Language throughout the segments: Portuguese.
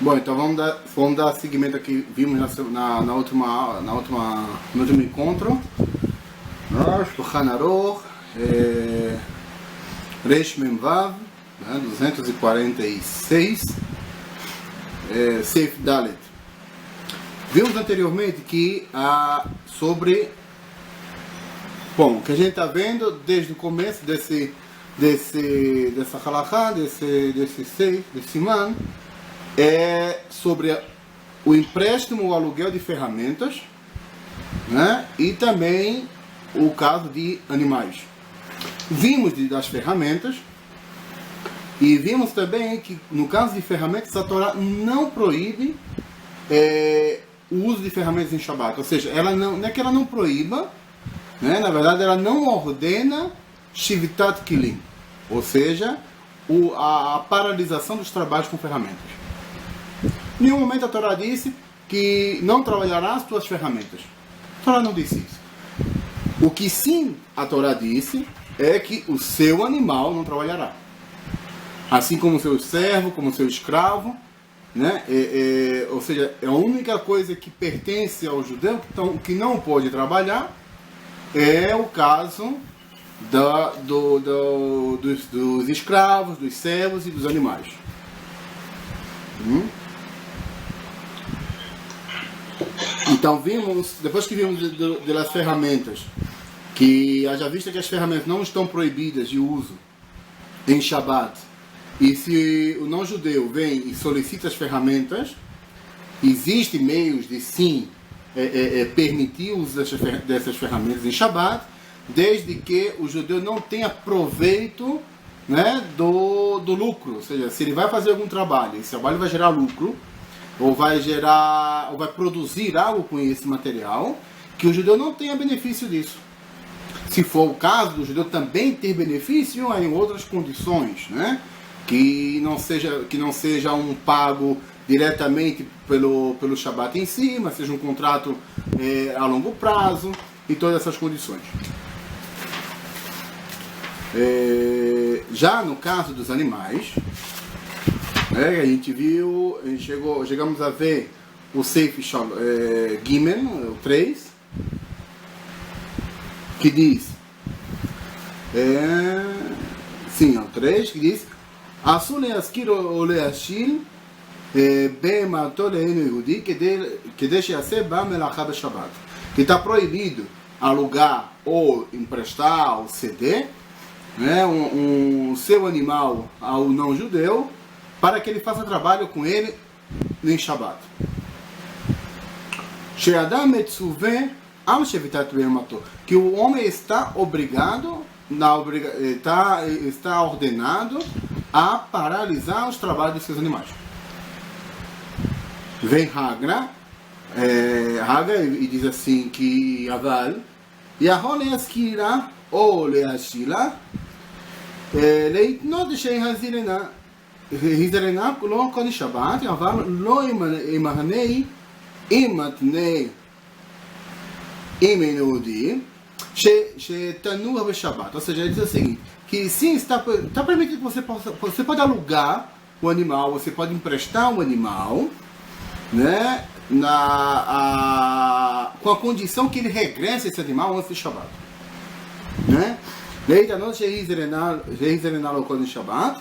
Bom, então vamos dar seguimento aqui. Vimos no último encontro. Shulchan Aruch, Reish Mem Vav, 246, Seif Dalet. Vimos anteriormente que sobre, bom, o que a gente está vendo desde o começo dessa halakha, desse siman, é sobre o empréstimo, o aluguel de ferramentas, né? E também o caso de animais. Vimos das ferramentas e vimos também que no caso de ferramentas a Torá não proíbe o uso de ferramentas em Shabbat, ou seja, ela não é que ela não proíba, né? Na verdade ela não ordena Shivitat Kilim, ou seja, a paralisação dos trabalhos com ferramentas. Em nenhum momento a Torá disse que não trabalhará as tuas ferramentas. A Torá não disse isso. O que sim a Torá disse é que o seu animal não trabalhará. Assim como o seu servo, como o seu escravo, né? Ou seja, a única coisa que pertence ao judeu que não pode trabalhar é o caso dos escravos, dos servos e dos animais. Então vimos, depois que vimos das ferramentas, que haja vista que as ferramentas não estão proibidas de uso em Shabbat, e se o não-judeu vem e solicita as ferramentas, existem meios de sim permitir o uso dessas ferramentas em Shabbat, desde que o judeu não tenha proveito, né, do lucro. Ou seja, se ele vai fazer algum trabalho, esse trabalho vai gerar lucro, ou vai produzir algo com esse material, que o judeu não tenha benefício disso. Se for o caso do judeu também ter benefício em outras condições, né? Que não seja um pago diretamente pelo Shabbat em si, mas seja um contrato a longo prazo e todas essas condições. Já no caso dos animais, a gente viu, chegamos a ver o Seif Gimel, o 3, que diz, o 3, que diz, Asur leaskir ou leashil be'emato le'enu yehudi kedei she'yaseh ba melachá b'Shabbat. Que está proibido alugar ou emprestar ou ceder, né, um seu animal ao não-judeu para que ele faça trabalho com ele em Shabbat. She'adam metzuveh al shevitat be'emato. Que o homem está obrigado, está ordenado a paralisar os trabalhos dos seus animais. Vem Hagra e diz assim que Aval Yahol leaskira ou leashila leitnot shei hazirena הזרנה לא קודש שבת, אבל לא ימהנה מתנה יהודי שתנוע בשבת. Ou seja, ele diz o seguinte, que sim, está permitido que você pode alugar o animal, você pode emprestar o animal, né, com a condição que ele regresse esse animal antes do Shabbat, né? להתנות שהזרנה לא קודש שבת,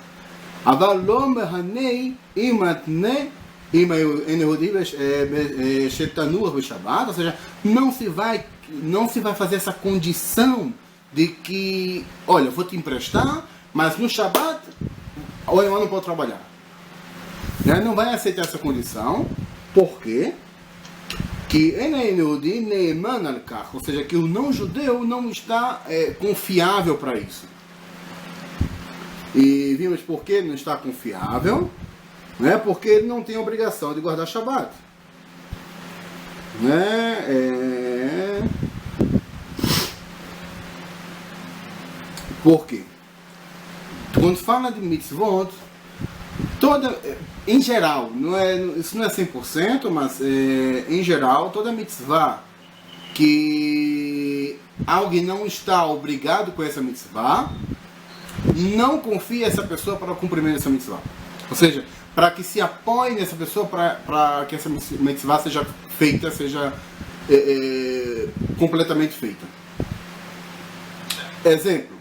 אבל לא מהנה אם מתנה אם יהודי שתנוח בשבת, ou seja, não se vai fazer essa condição de que, olha, eu vou te emprestar, mas no Shabbat o animal não pode trabalhar. Não vai aceitar essa condição, porque que ou seja, que o não-judeu não está confiável para isso. E vimos por que ele não está confiável, né? Porque ele não tem obrigação de guardar Shabbat, né? Por quê? Quando fala de mitzvot, em geral, isso não é 100%, mas em geral, toda mitzvah que alguém não está obrigado com essa mitzvah, não confia essa pessoa para o cumprimento dessa mitzvah. Ou seja, para que se apoie nessa pessoa, para que essa mitzvah seja feita, seja completamente feita. Exemplo,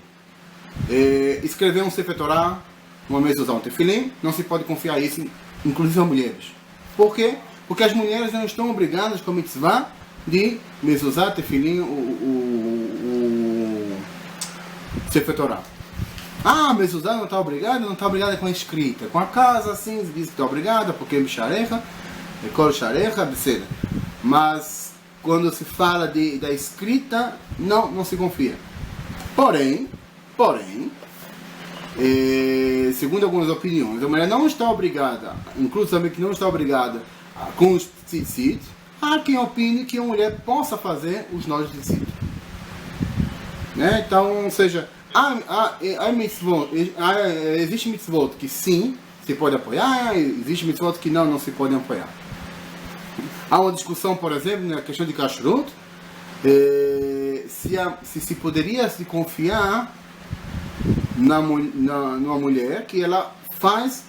escrever um Sefer Torah, uma mezuzá, um tefilim, não se pode confiar isso, inclusive as mulheres. Por quê? Porque as mulheres não estão obrigadas com a mitzvah de mezuzá, tefilim, o Sefer Torah. Ah, mezuzá não está obrigada com a escrita. Com a casa, assim, diz que está obrigada, porque é bicharecha, é cor xarecha, etc. Mas, quando se fala da escrita, não se confia. Porém, segundo algumas opiniões, a mulher não está obrigada, inclusive também que não está obrigada com os tzitzit. Há quem opine que a mulher possa fazer os nós de tzitzit. Né? Então, ou seja, existe mitzvot que sim, se pode apoiar, existe mitzvot que não se podem apoiar. Há uma discussão, por exemplo, na questão de kashrut, se poderia se confiar numa mulher que ela faz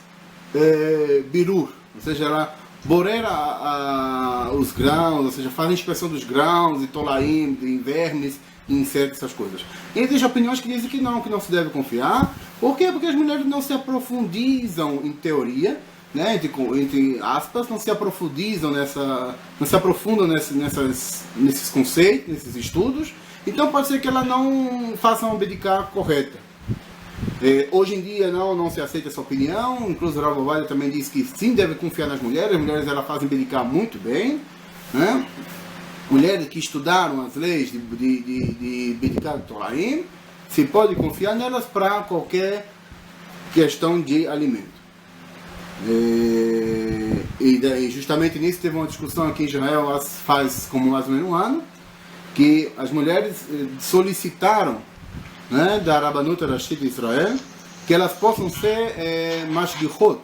birur, ou seja, ela boreira os grãos, ou seja, faz a inspeção dos grãos, e tolaim, de vermes, insetos, essas coisas. E existem opiniões que dizem que não se deve confiar. Por quê? Porque as mulheres não se aprofundizam em teoria, né, entre aspas, não se aprofundam nesses conceitos, nesses estudos. Então pode ser que ela não faça uma bediká correta. Hoje em dia não se aceita essa opinião. Inclusive o Rav Ovadia também diz que sim, deve confiar nas mulheres. As mulheres elas fazem bediká muito bem, né? Mulheres que estudaram as leis de bediká de Toraim, se pode confiar nelas para qualquer questão de alimento. E justamente nisso teve uma discussão aqui em Israel faz como mais ou menos um ano, que as mulheres solicitaram, né, da Rabanut Rashit de Israel, que elas possam ser mashgichot,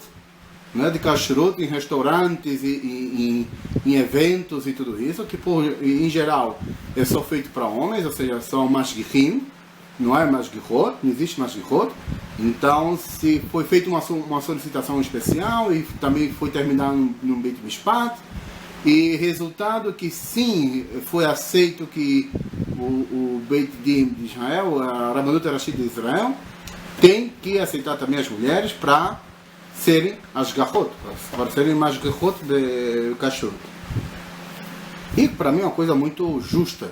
né, de kashrut em restaurantes e em eventos e tudo isso, que em geral é só feito para homens, ou seja, são mashgichim, não é mashgichot, não existe mashgichot. Então, se foi feita uma solicitação especial e também foi terminado no Beit Mishpat, e resultado que sim, foi aceito que o Beit Din de Israel, a Rabanut Rashit de Israel, tem que aceitar também as mulheres para serem as gachot, para serem mais gachot de kashrut. E para mim é uma coisa muito justa,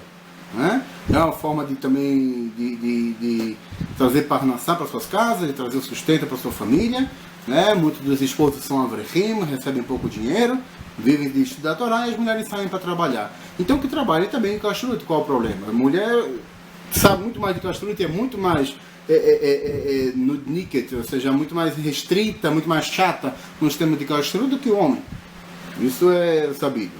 né? É uma forma de também de trazer parnassá para suas casas, de trazer o sustento para sua família, né? Muitos dos esposos são avrechim, recebem pouco dinheiro, vivem de estudar a Torá e as mulheres saem para trabalhar. Então que trabalhem também em kashrut, qual é o problema? A mulher sabe muito mais de kashrut, é muito mais nudniket, ou seja, muito mais restrita, muito mais chata no sistema de kashrut do que o homem. Isso é sabido.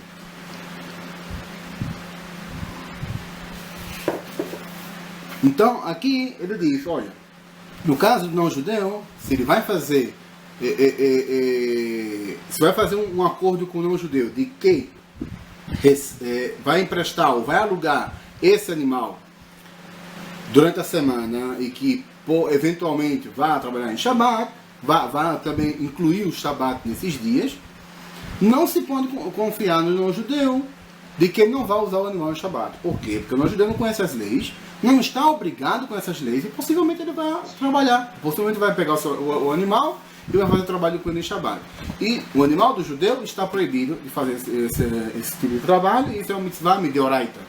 Então, aqui ele diz, olha, no caso do não-judeu, se ele vai fazer se vai fazer um acordo com o não-judeu de que vai emprestar ou vai alugar esse animal durante a semana e que eventualmente vá trabalhar em Shabbat, vá também incluir o Shabbat nesses dias, não se pode confiar no não-judeu de que ele não vai usar o animal em Shabbat. Por quê? Porque o não-judeu não conhece as leis, não está obrigado com essas leis e possivelmente ele vai trabalhar. Possivelmente vai pegar o animal e vai fazer trabalho com ele em Shabbat. E o animal do judeu está proibido de fazer esse tipo de trabalho, e isso é uma mitzvah mideoraita.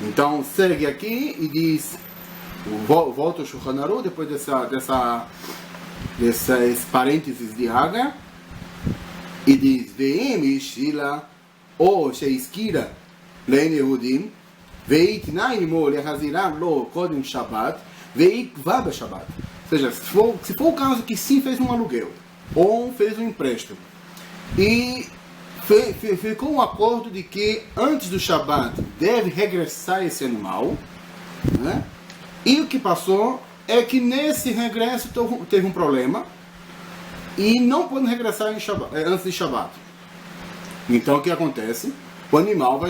Então segue aqui e diz, volta o Shulchan Aruch depois desses parênteses de Hagar, e diz, Ve'em ishila o sheizkira le'en Yehudim ve'itnai imo le'chaziram lo kodem Shabbat ve'ikva b'Shabbat. Ou seja, se for o caso que sim fez um aluguel ou fez um empréstimo e ficou um acordo de que antes do Shabbat deve regressar esse animal, né? E o que passou é que nesse regresso teve um problema e não pode regressar antes de Shabbat. Então o que acontece? O animal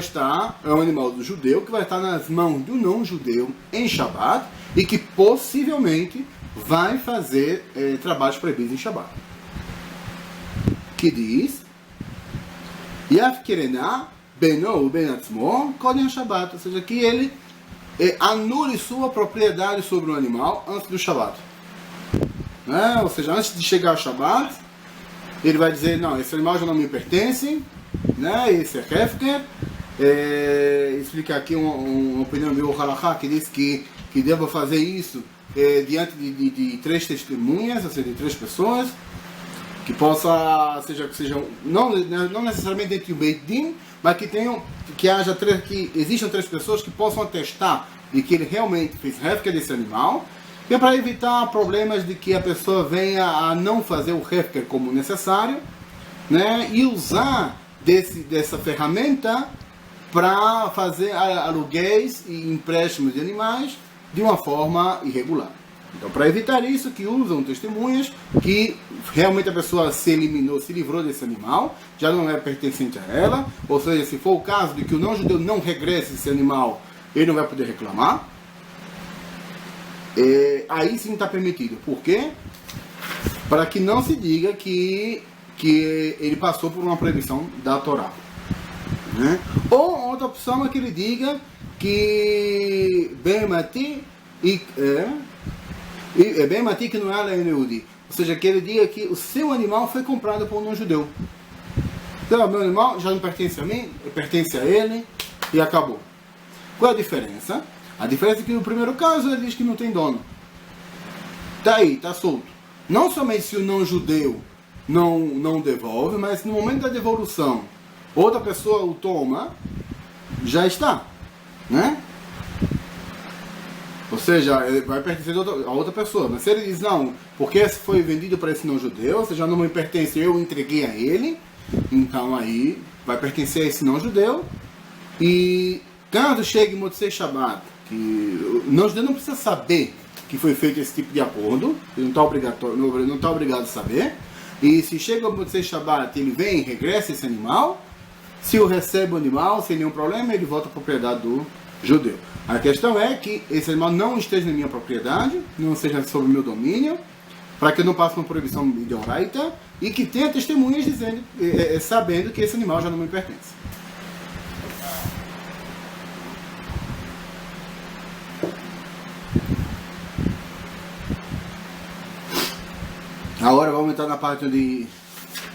é um animal do judeu que vai estar nas mãos do não-judeu em Shabbat e que possivelmente vai fazer trabalhos proibidos em Shabbat. que diz Yaf Kerená Beno Ben Atzmo Kodem Shabbat, ou seja, que ele anule sua propriedade sobre o animal antes do Shabbat. Né? Ou seja, antes de chegar ao Shabbat, ele vai dizer, não, esse animal já não me pertence, né? Esse é Hefker. Explica aqui uma opinião do Halakha que diz que devo fazer isso diante de 3 testemunhas, ou seja, de 3 pessoas, que possa, que sejam não necessariamente dentro do Beit Din, mas que existam 3 pessoas que possam atestar de que ele realmente fez Hefker desse animal, que é para evitar problemas de que a pessoa venha a não fazer o Hefker como necessário, né, e usar dessa ferramenta para fazer aluguéis e empréstimos de animais de uma forma irregular. Então, para evitar isso, que usam testemunhas que realmente a pessoa se livrou desse animal, já não é pertencente a ela, ou seja, se for o caso de que o não-judeu não regresse esse animal, ele não vai poder reclamar. Aí sim está permitido. Por quê? Para que não se diga que ele passou por uma proibição da Torá. Né? Ou outra opção é que ele diga que bem mati que não é Yehudi. Ou seja, que ele diga que o seu animal foi comprado por um não-judeu. Então, meu animal já não pertence a mim, pertence a ele e acabou. Qual é a diferença? A diferença é que no primeiro caso ele diz que não tem dono. Tá aí, tá solto. Não somente se o não-judeu não devolve, mas no momento da devolução, outra pessoa o toma, já está, né? Ou seja, ele vai pertencer a outra pessoa. Mas se ele diz, não, porque foi vendido para esse não-judeu, ou seja, não me pertence, eu entreguei a ele, então aí vai pertencer a esse não-judeu. E caso chegue Motzei Shabbat, que o não-judeu não precisa saber que foi feito esse tipo de acordo, ele não está obrigado a saber. E se chega o Motzei Shabbat, ele vem e regressa esse animal, se eu recebo o animal sem nenhum problema, ele volta à propriedade do judeu. A questão é que esse animal não esteja na minha propriedade, não seja sob o meu domínio, para que eu não passe uma proibição de oraita, e que tenha testemunhas dizendo, sabendo que esse animal já não me pertence. Agora vamos entrar na parte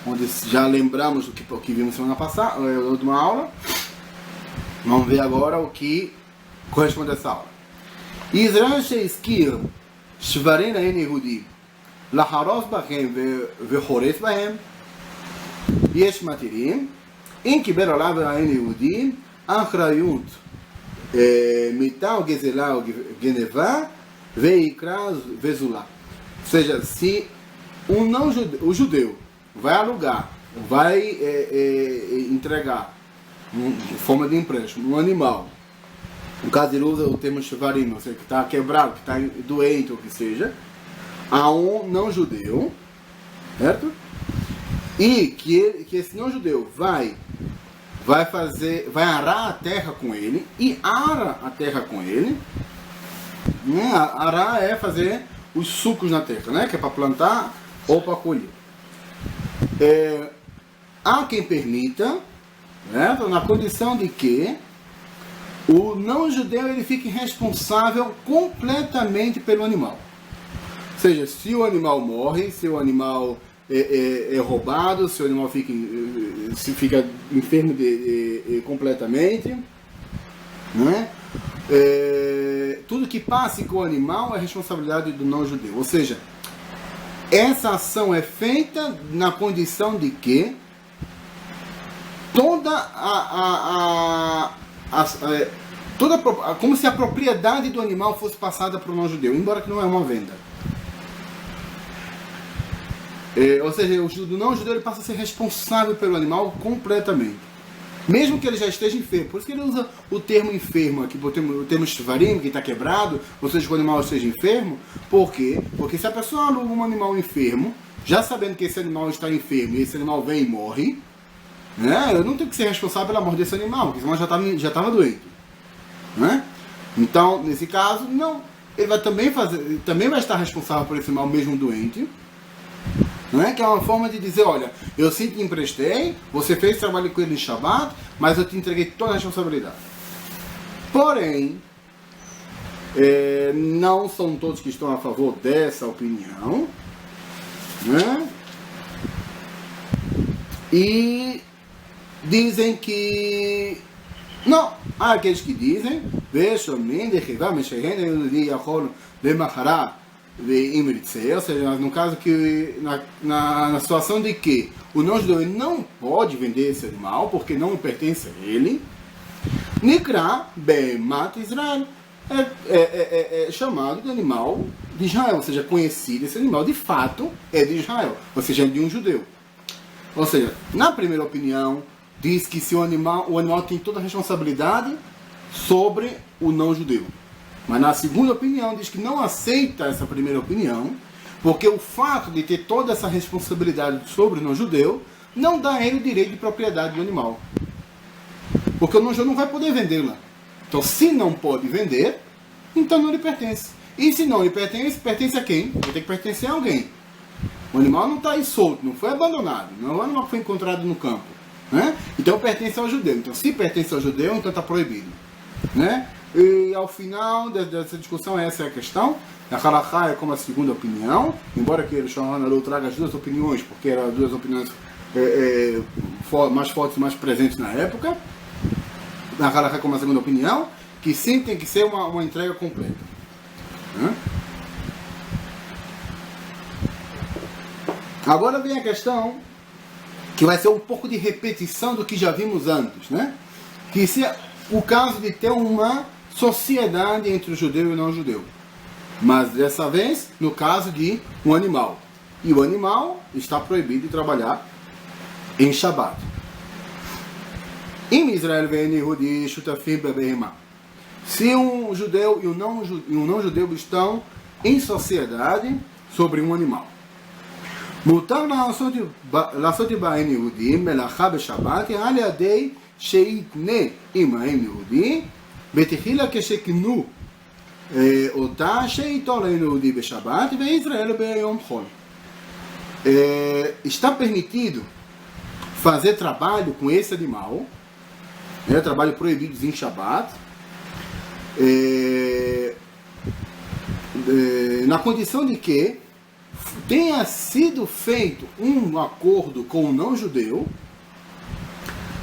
onde já lembramos do que vimos semana passada, na última aula. Vamos ver agora o que corresponde a essa aula. Israel sheizkir shvarim lahen Yehudi laharos bahem vechores bahem yesh matirim in kiber olav lahen Yehudi achrayut mital gezela ou geneva veikra vezula. Ou seja, se o judeu vai alugar, vai entregar em forma de empréstimo um animal, no caso ele usa o termo shvarim, ou seja, que está quebrado, que está doente ou que seja, a um não-judeu, certo? E que esse não-judeu vai arar a terra com ele, e ara a terra com ele, né? Arar é fazer os sucos na terra, né? Que é para plantar ou para colher. Há quem permita, né? Na condição de que o não-judeu ele fique responsável completamente pelo animal. Ou seja, se o animal morre, se o animal é roubado, se o animal fica enfermo completamente, né? Tudo que passe com o animal é responsabilidade do não-judeu. Ou seja, essa ação é feita na condição de que como se a propriedade do animal fosse passada para o não-judeu, embora que não é uma venda. Ou seja, o não-judeu ele passa a ser responsável pelo animal completamente. Mesmo que ele já esteja enfermo. Por isso que ele usa o termo enfermo aqui, o termo shvarim, que está quebrado, ou seja, que o animal esteja enfermo. Por quê? Porque se a pessoa aluga um animal enfermo, já sabendo que esse animal está enfermo e esse animal vem e morre, né, eu não tenho que ser responsável pela morte desse animal, porque esse animal já estava doente. Né? Então, nesse caso, não. Ele vai também vai estar responsável por esse animal mesmo doente. Não é? Que é uma forma de dizer, olha, eu sim te emprestei, você fez trabalho com ele em Shabbat, mas eu te entreguei toda a responsabilidade. Porém, não são todos que estão a favor dessa opinião, né? E dizem que não, há aqueles que dizem ou seja, no caso que na situação de que o não-judeu não pode vender esse animal porque não pertence a ele, Nikra Bemat Israel é chamado de animal de Israel, ou seja, conhecido, esse animal de fato é de Israel, ou seja, é de um judeu. Ou seja, na primeira opinião, diz que se o animal tem toda a responsabilidade sobre o não-judeu. Mas na segunda opinião, diz que não aceita essa primeira opinião, porque o fato de ter toda essa responsabilidade sobre o não-judeu não dá a ele o direito de propriedade do animal. Porque o não-judeu não vai poder vendê-la. Então, se não pode vender, então não lhe pertence. E se não lhe pertence, pertence a quem? Vai ter que pertencer a alguém. O animal não está aí solto, não foi abandonado, não é um animal que foi encontrado no campo, né? Então pertence ao judeu. Então se pertence ao judeu, então está proibido, né? E ao final dessa discussão, essa é a questão. A halakha é como a segunda opinião, embora que o Shulchan Aruch traga as duas opiniões, porque eram as duas opiniões mais fortes e mais presentes na época. A halakha é como a segunda opinião, que sim tem que ser uma entrega completa, né? Agora vem a questão que vai ser um pouco de repetição do que já vimos antes, né? Que se é o caso de ter uma sociedade entre o judeu e o não judeu, mas dessa vez no caso de um animal, e o animal está proibido de trabalhar em Shabbat. Em Israel vem Yehudi shutafim bebehima. Se um judeu e um não judeu estão em sociedade sobre um animal, מותר לעשות בהם יהודים מלאכה בשבת על ידי שיתנה עמהם יהודי בתחילה כשקנו אותה שאיתו להם יהודי בשבת וישראל ביום חול. Está permitido fazer trabalho com esse animal, trabalho proibido em Shabbat, na condição de que tenha sido feito um acordo com o não-judeu,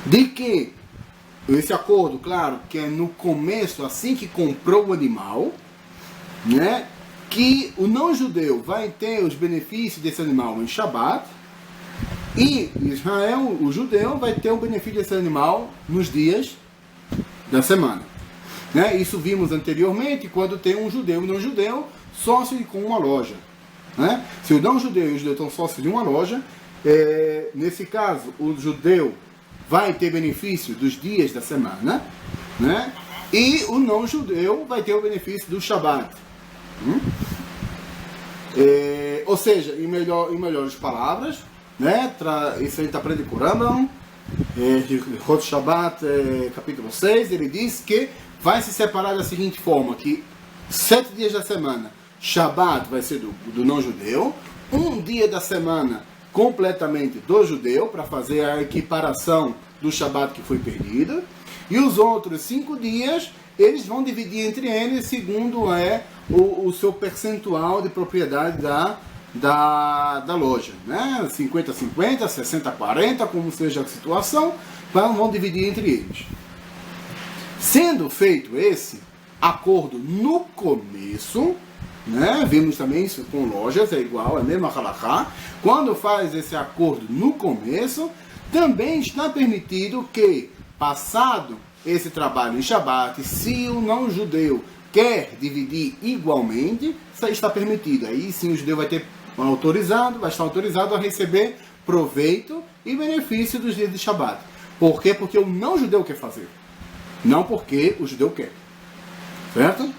de que esse acordo, claro, que é no começo, assim que comprou o animal, né, que o não-judeu vai ter os benefícios desse animal em Shabbat, e Israel, o judeu, vai ter o benefício desse animal nos dias da semana, né? Isso vimos anteriormente, quando tem um judeu e um não-judeu sócio com uma loja. Né? Se o não-judeu e o judeu estão sócios de uma loja, nesse caso o judeu vai ter benefício dos dias da semana, né? E o não-judeu vai ter o benefício do Shabbat. Ou seja, em melhores palavras, né? Isso a gente aprende com o Rambam, Hot Shabbat, capítulo 6, ele diz que vai se separar da seguinte forma, que 7 dias da semana Shabbat vai ser do não-judeu, um dia da semana completamente do judeu, para fazer a equiparação do Shabbat que foi perdido, e os outros 5 dias, eles vão dividir entre eles segundo o seu percentual de propriedade da loja, né? 50-50, 60-40, como seja a situação, vão dividir entre eles. Sendo feito esse acordo no começo, né? Vimos também isso com lojas, é igual, é a mesma halakha. Quando faz esse acordo no começo, também está permitido que, passado esse trabalho em Shabbat, se o não-judeu quer dividir igualmente, isso está permitido. Aí sim o judeu vai estar autorizado a receber proveito e benefício dos dias de Shabbat. Por quê? Porque o não-judeu quer fazer, não porque o judeu quer. Certo?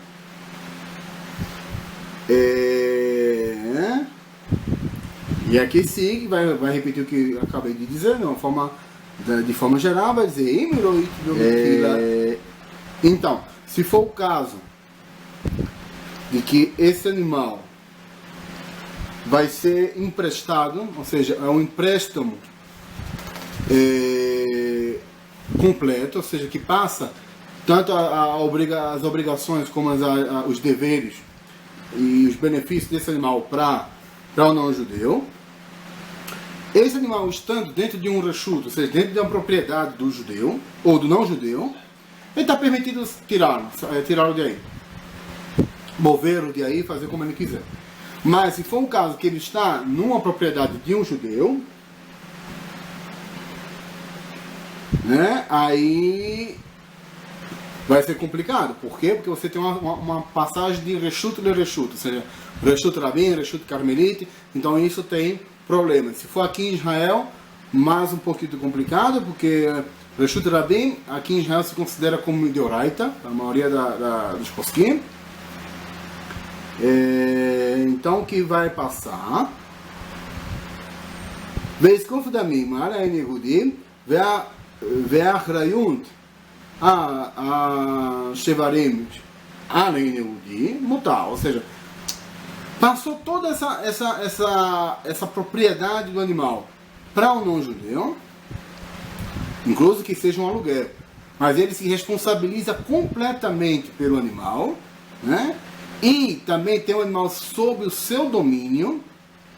E aqui sim, vai repetir o que eu acabei de dizer, de forma geral, vai dizer então, se for o caso de que esse animal vai ser emprestado, ou seja, é um empréstimo completo, ou seja, que passa tanto as obrigações como os deveres e os benefícios desse animal para o não-judeu. Esse animal estando dentro de um reshut, ou seja, dentro de uma propriedade do judeu ou do não-judeu, ele está permitido tirá-lo de aí, movê-lo de aí, fazer como ele quiser. Mas se for um caso que ele está numa propriedade de um judeu, né, aí vai ser complicado. Por quê? Porque você tem uma passagem de reshut le reshut, ou seja, reshut rabim, reshut carmelite, então isso tem problema. Se for aqui em Israel, mais um pouquinho complicado, porque reshut rabim aqui em Israel se considera como deoraita, a maioria dos poskim. Então o que vai passar? Ve'izkof damim al ein yehudi ve'achrayut shevarim al ein yehudi mutar, ou seja, passou toda essa propriedade do animal para o não-judeu, incluso que seja um aluguel, mas ele se responsabiliza completamente pelo animal, né? E também tem o animal sob o seu domínio,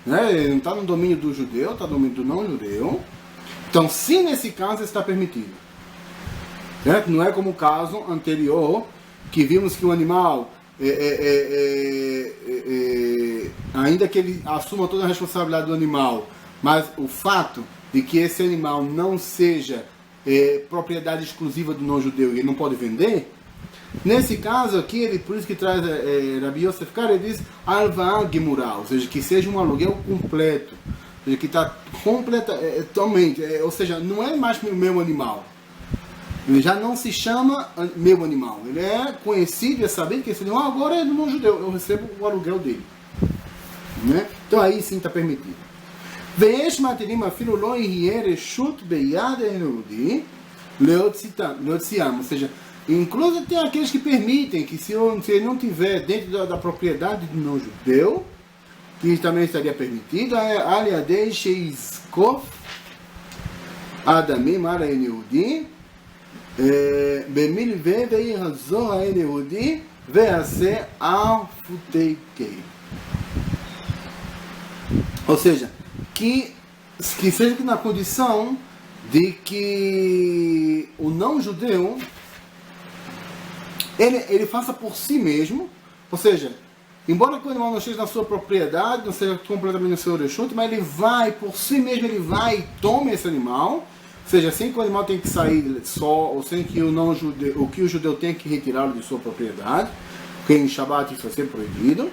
né? Ele não está no domínio do judeu, está no domínio do não-judeu. Então, se nesse caso está permitido, certo? Não é como o caso anterior, que vimos que o animal, ainda que ele assuma toda a responsabilidade do animal, mas o fato de que esse animal não seja propriedade exclusiva do não-judeu e ele não pode vender, nesse caso aqui, por isso que traz Rabi Yosef Karo, ele diz Alva Gemurah, ou seja, que seja um aluguel completo, ou seja, que está totalmente, ou seja, não é mais meu animal, ele já não se chama meu animal, ele é conhecido, é sabido que esse animal agora é do não-judeu, eu recebo o aluguel dele, né? Então aí sim está permitido. Ve'esh matirim afilu lo yeh reshut beyad yehudi leotziam, ou seja, inclusive tem aqueles que permitem que se ele não tiver dentro da propriedade do não-judeu, que também estaria permitido, aliadei sheizkof adamim al ein yehudi במלווה ויחזור האל יהודי ויעשה אף-תקי. Ou seja, que seja na condição de que o não-judeu ele faça por si mesmo, ou seja, embora o animal não esteja na sua propriedade, não seja completamente no seu reshut, mas ele vai, por si mesmo, ele vai e toma esse animal, ou seja, sem que o animal tenha que sair só, ou sem que o judeu tenha que retirá-lo de sua propriedade, porque em Shabbat isso vai ser proibido,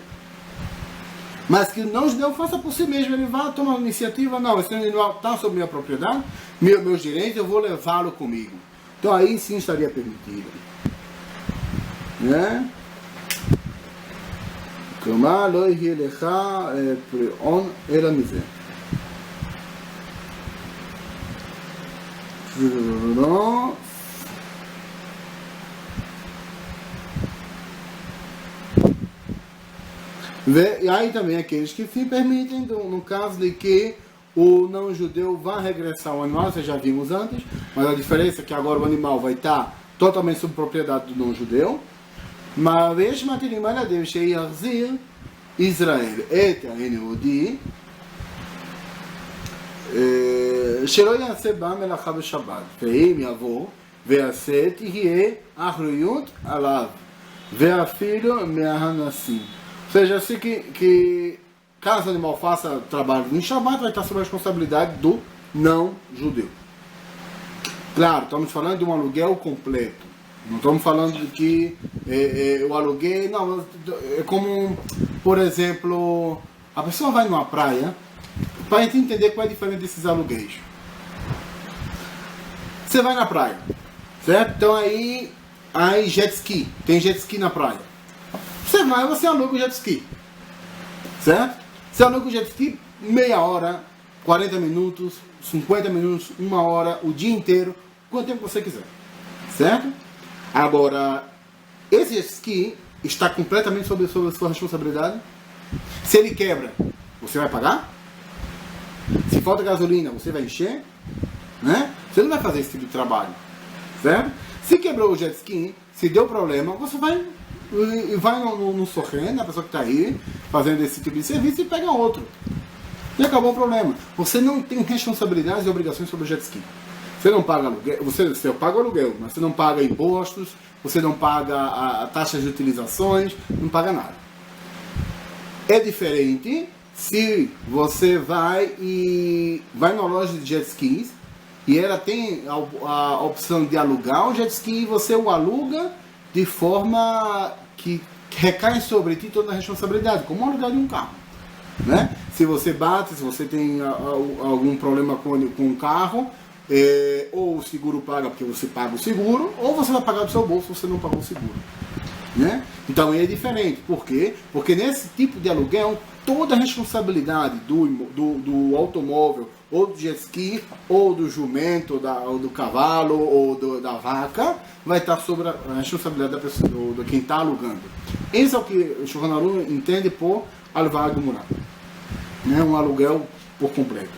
mas que o não-judeu faça por si mesmo, ele vai tomar a iniciativa, não, esse animal está sob minha propriedade, meus direitos, eu vou levá-lo comigo. Então aí sim estaria permitido. né? כלומר, לא יהיה לך פריעון אלא מזה. E aí também aqueles que se permitem, no caso de que o não-judeu vá regressar ao animal, já vimos antes, mas a diferença é que agora o animal vai estar totalmente sob propriedade do não-judeu. Mas מתירים על הדין שיחזיר ישראל את היהודי שלא יעשה בה מלאכה בשבת, ואם יבוא ויעשה תהיה אחריות עליו ואפילו מהנשיא. Ou seja, assim que caso o animal faça trabalho em Shabbat, vai estar sob a responsabilidade do não-judeu. Claro, estamos falando de um aluguel completo. Não estamos falando de que o aluguel... Não, é como, por exemplo, a pessoa vai numa praia, para a gente entender qual é a diferença desses aluguéis. Você vai na praia, certo? Então aí jet ski, tem jet ski na praia. Você vai, você aluga o jet ski, certo? Você aluga o jet ski meia hora, 40 minutos, 50 minutos, uma hora, o dia inteiro, quanto tempo você quiser, certo? Agora, esse jet ski está completamente sob a sua responsabilidade. Se ele quebra, você vai pagar? Se falta gasolina, você vai encher? Né? Você não vai fazer esse tipo de trabalho, certo? Se quebrou o jet ski, se deu problema, você vai no socorro, na pessoa que está aí fazendo esse tipo de serviço e pega outro. E acabou o problema. Você não tem responsabilidades e obrigações sobre o jet ski. Você não paga aluguel, você paga o aluguel, mas você não paga impostos, você não paga a taxas de utilizações, não paga nada. É diferente se você vai na loja de jet skis e ela tem a opção de alugar o jet ski e você o aluga de forma que recai sobre ti toda a responsabilidade, como o alugar de um carro. Né? Se você bate, se você tem algum problema com o carro, ou o seguro paga porque você paga o seguro, ou você vai pagar do seu bolso se você não pagou o seguro. Né? Então é diferente. Por quê? Porque nesse tipo de aluguel, toda a responsabilidade do automóvel, ou do jet ski, ou do jumento, ou do cavalo, ou da vaca, vai estar sobre a responsabilidade da pessoa, de quem está alugando. Esse é o que o Shulchan Aruch entende por alvar gemurah, né? Um aluguel por completo.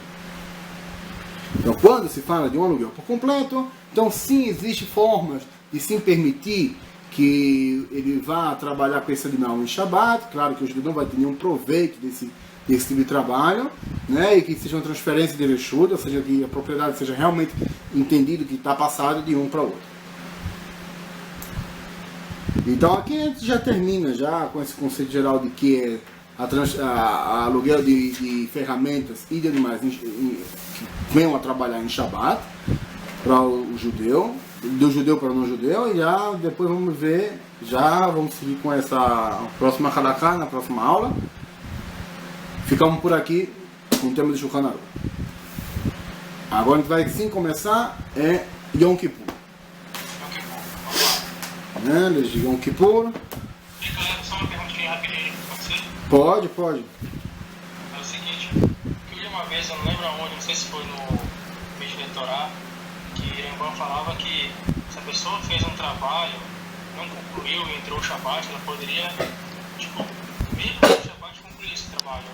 Então, quando se fala de um aluguel por completo, então sim, existem formas de se permitir que ele vá trabalhar com esse animal em Shabbat. Claro que o judeu não vai ter nenhum proveito desse tipo de trabalho, né? E que seja uma transferência de reshut, ou seja, que a propriedade seja realmente entendido que está passado de um para o outro. Então aqui a gente já termina já com esse conceito geral de que é a aluguel de ferramentas e de animais que venham a trabalhar em Shabbat para o judeu, do judeu para o não judeu, e já depois vamos ver, já vamos seguir com essa próxima halaká, na próxima aula. Ficamos por aqui com o tema de Shulchan Aruch. Agora a gente vai sim começar Yom Kippur. Né? De Yom Kippur. Só uma perguntinha rapidinho, pode ser? Pode. É o seguinte, eu li uma vez, eu não lembro aonde, não sei se foi no Mishneh Torah, que Rambam falava que se a pessoa fez um trabalho, não concluiu e entrou o Shabbat, ela poderia, mesmo no Shabbat, concluir esse trabalho,